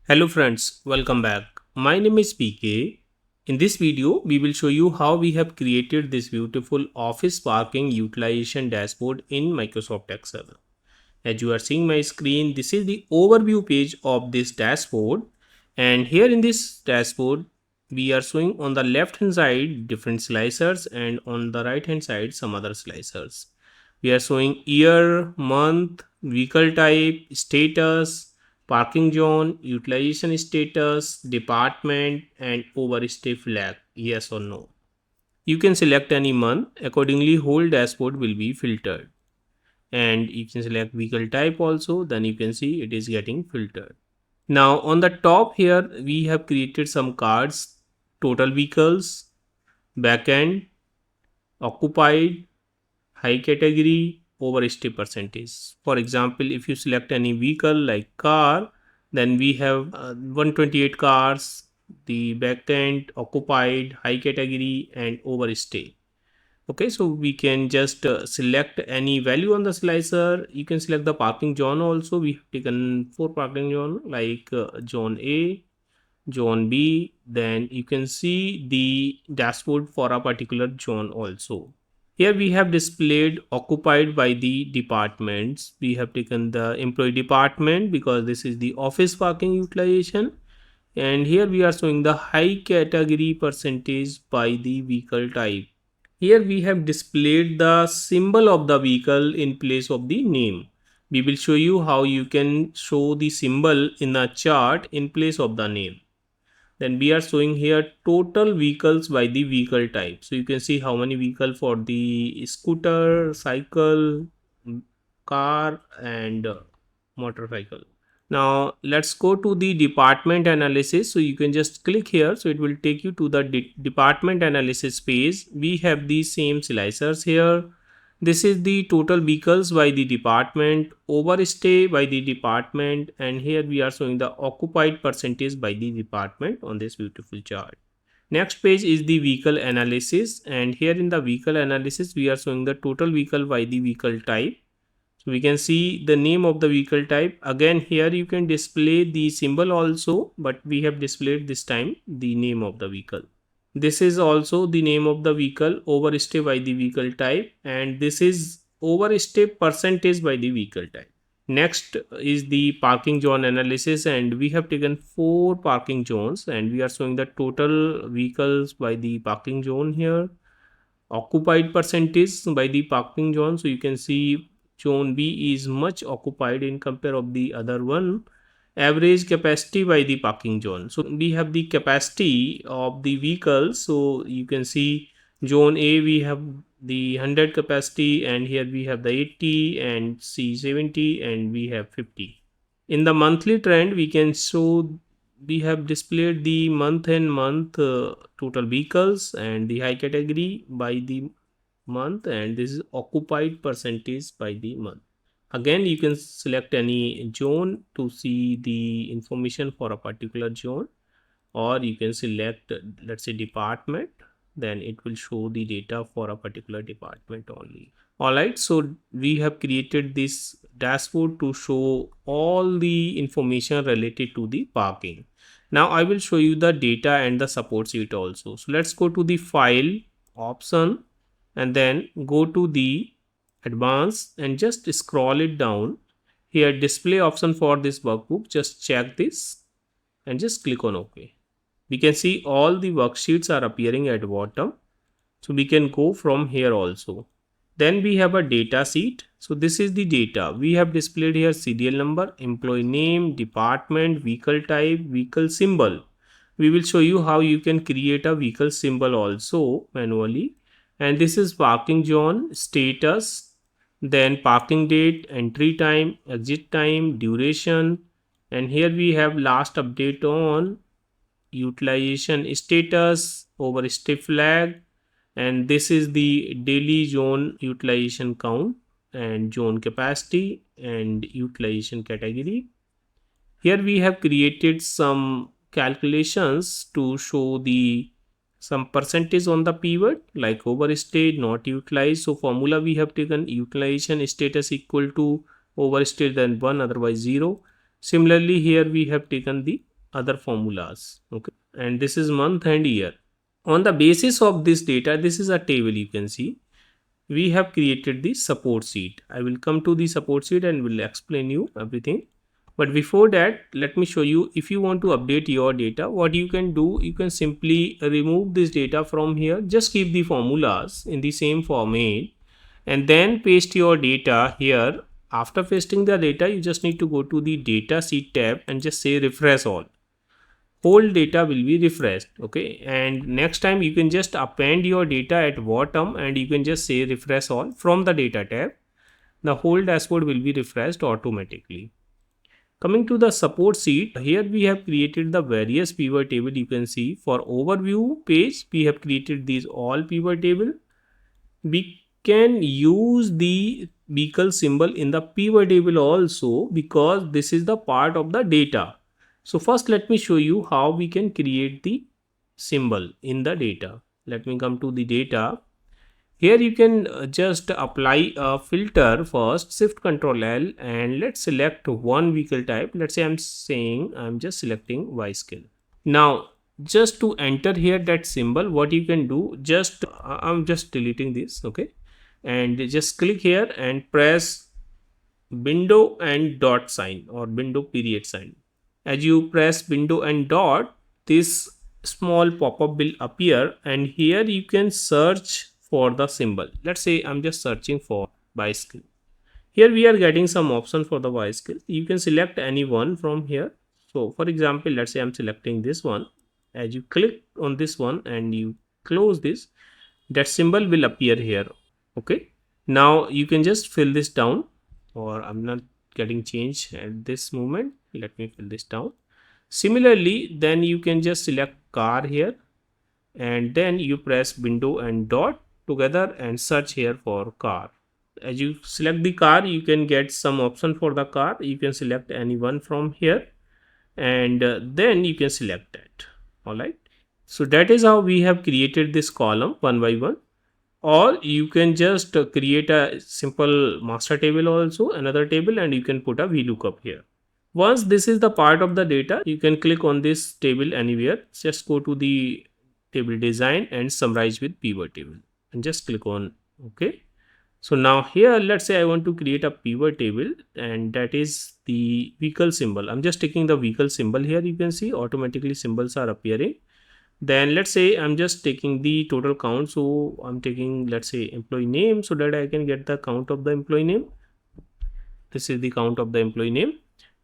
Hello friends, welcome back. My name is PK. In this video, we will show you how we have created this beautiful Office Parking Utilization Dashboard in Microsoft Excel. As you are seeing my screen, this is the overview page of this dashboard. And here in this dashboard, we are showing on the left hand side different slicers and on the right hand side some other slicers. We are showing year, month, vehicle type, status, parking zone, utilization status, department, and overstay flag, yes or no. You can select any month. Accordingly, whole dashboard will be filtered. And you can select vehicle type also. Then you can see it is getting filtered. Now on the top here, we have created some cards: total vehicles, backend, occupied, high category, overstay percentage. For example, if you select any vehicle like car, then we have 128 cars, the backend, occupied, high category, and overstay. Okay, so we can just select any value on the slicer. You can select the parking zone also. We have taken 4 parking zone like zone A, zone B. Then you can see the dashboard for a particular zone also. Here we have displayed occupied by the departments. We have taken the employee department because this is the office parking utilization. And here we are showing the high category percentage by the vehicle type. Here we have displayed the symbol of the vehicle in place of the name. We will show you how you can show the symbol in a chart in place of the name. Then we are showing here total vehicles by the vehicle type. So you can see how many vehicle for the scooter, cycle, car, and motorcycle. Now let's go to the department analysis. So you can just click here. So it will take you to the department analysis page. We have the same slicers here. This is the total vehicles by the department, overstay by the department, and here we are showing the occupied percentage by the department on this beautiful chart. Next page is the vehicle analysis, and here in the vehicle analysis we are showing the total vehicle by the vehicle type. So we can see the name of the vehicle type. Again, here you can display the symbol also, but we have displayed this time the name of the vehicle. This is also the name of the vehicle, overstay by the vehicle type, and this is overstay percentage by the vehicle type. Next is the parking zone analysis, and we have taken 4 parking zones and we are showing the total vehicles by the parking zone here, occupied percentage by the parking zone. So you can see zone B is much occupied in compare of the other one. Average capacity by the parking zone. So we have the capacity of the vehicles. So you can see zone A we have the 100 capacity, and here we have the 80 and C 70 and we have 50. In the monthly trend we can show we have displayed the month and month total vehicles and the high category by the month, and this is occupied percentage by the month. Again, you can select any zone to see the information for a particular zone, or you can select let's say department, then it will show the data for a particular department only. Alright, so we have created this dashboard to show all the information related to the parking. Now I will show you the data and the support sheet also. So let's go to the file option and then go to the advanced and just scroll it down. Here display option for this workbook, just check this and just click on OK. We can see all the worksheets are appearing at bottom. So we can go from here also. Then we have a data sheet. So this is the data. We have displayed here serial number, employee name, department, vehicle type, vehicle symbol. We will show you how you can create a vehicle symbol also manually. And this is parking zone, status, then parking date, entry time, exit time, duration, and here we have last update on utilization status, overstay flag, and this is the daily zone utilization count and zone capacity and utilization category. Here we have created some calculations to show the some percentage on the pivot like overstayed, not utilized. So formula we have taken utilization status equal to overstayed then 1, otherwise 0. Similarly here we have taken the other formulas. Okay, and this is month and year. On the basis of this data, this is a table, you can see we have created the support sheet. I will come to the support sheet and will explain you everything. But before that, let me show you, if you want to update your data, what you can do, you can simply remove this data from here. Just keep the formulas in the same format and then paste your data here. After pasting the data, you just need to go to the data sheet tab and just say refresh all. Whole data will be refreshed. Okay, and next time you can just append your data at bottom and you can just say refresh all from the data tab. The whole dashboard will be refreshed automatically. Coming to the support sheet, here we have created the various pivot table. You can see for overview page, we have created these all pivot table. We can use the vehicle symbol in the pivot table also, because this is the part of the data. So first let me show you how we can create the symbol in the data. Let me come to the data. Here you can just apply a filter first, shift control L, and let's select one vehicle type. Let's say I'm just selecting bicycle. Now just to enter here that symbol, what you can do, just I'm just deleting this. Okay, and just click here and press window and dot sign or window period sign. As you press window and dot, this small pop-up will appear and here you can search for the symbol. Let's say I'm just searching for bicycle. Here we are getting some option for the bicycle. You can select any one from here. So for example, let's say I'm selecting this one. As you click on this one and you close this, that symbol will appear here. Okay, now you can just fill this down, or I'm not getting change at this moment. Let me fill this down. Similarly, then you can just select car here and then you press window and dot together and search here for car. As you select the car, you can get some option for the car. You can select any one from here and then you can select that. All right, so that is how we have created this column one by one. Or you can just create a simple master table also, another table, and you can put a VLOOKUP here. Once this is the part of the data, you can click on this table anywhere. Just go to the table design and summarize with pivot table and just click on OK. So now here, let's say I want to create a pivot table and that is the vehicle symbol. I'm just taking the vehicle symbol here. You can see automatically symbols are appearing. Then let's say I'm just taking the total count. So I'm taking, let's say, employee name so that I can get the count of the employee name. This is the count of the employee name.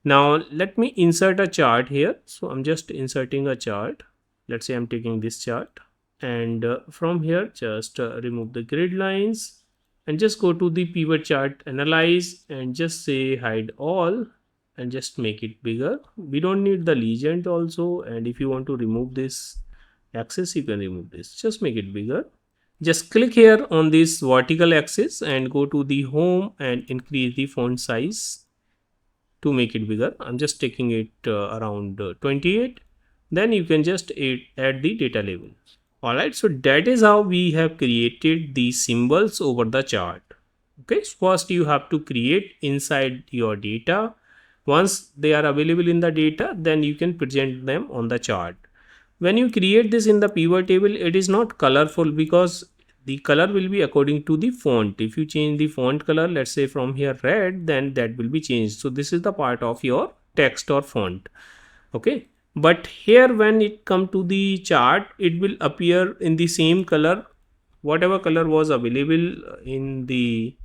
Now let me insert a chart here. So I'm just inserting a chart. Let's say I'm taking this chart and from here just remove the grid lines and just go to the pivot chart, analyze and just say hide all and just make it bigger. We don't need the legend also, and if you want to remove this axis, you can remove this. Just make it bigger. Just click here on this vertical axis and go to the home and increase the font size to make it bigger. I'm just taking it around 28. Then you can just add the data label. Alright, so that is how we have created the symbols over the chart. Okay, so first you have to create inside your data. Once they are available in the data, then you can present them on the chart. When you create this in the pivot table, it is not colorful because the color will be according to the font. If you change the font color, let's say from here red, then that will be changed. So this is the part of your text or font. Okay, but here when it come to the chart, it will appear in the same color, whatever color was available in the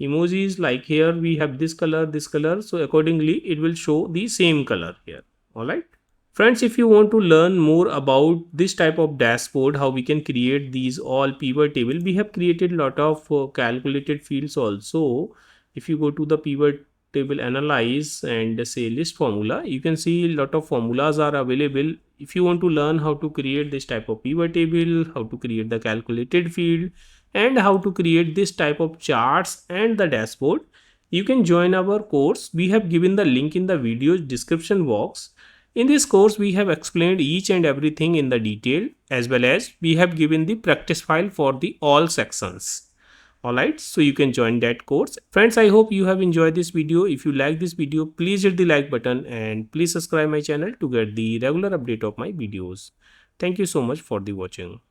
emojis. Like here we have this color, so accordingly it will show the same color here. All right. Friends, if you want to learn more about this type of dashboard, how we can create these all pivot table, we have created a lot of calculated fields also. If you go to the pivot table analyze and say list formula, you can see a lot of formulas are available. If you want to learn how to create this type of pivot table, how to create the calculated field and how to create this type of charts and the dashboard, you can join our course. We have given the link in the video description box. In this course, we have explained each and everything in the detail, as well as we have given the practice file for the all sections. Alright, so you can join that course. Friends, I hope you have enjoyed this video. If you like this video, please hit the like button and please subscribe my channel to get the regular update of my videos. Thank you so much for the watching.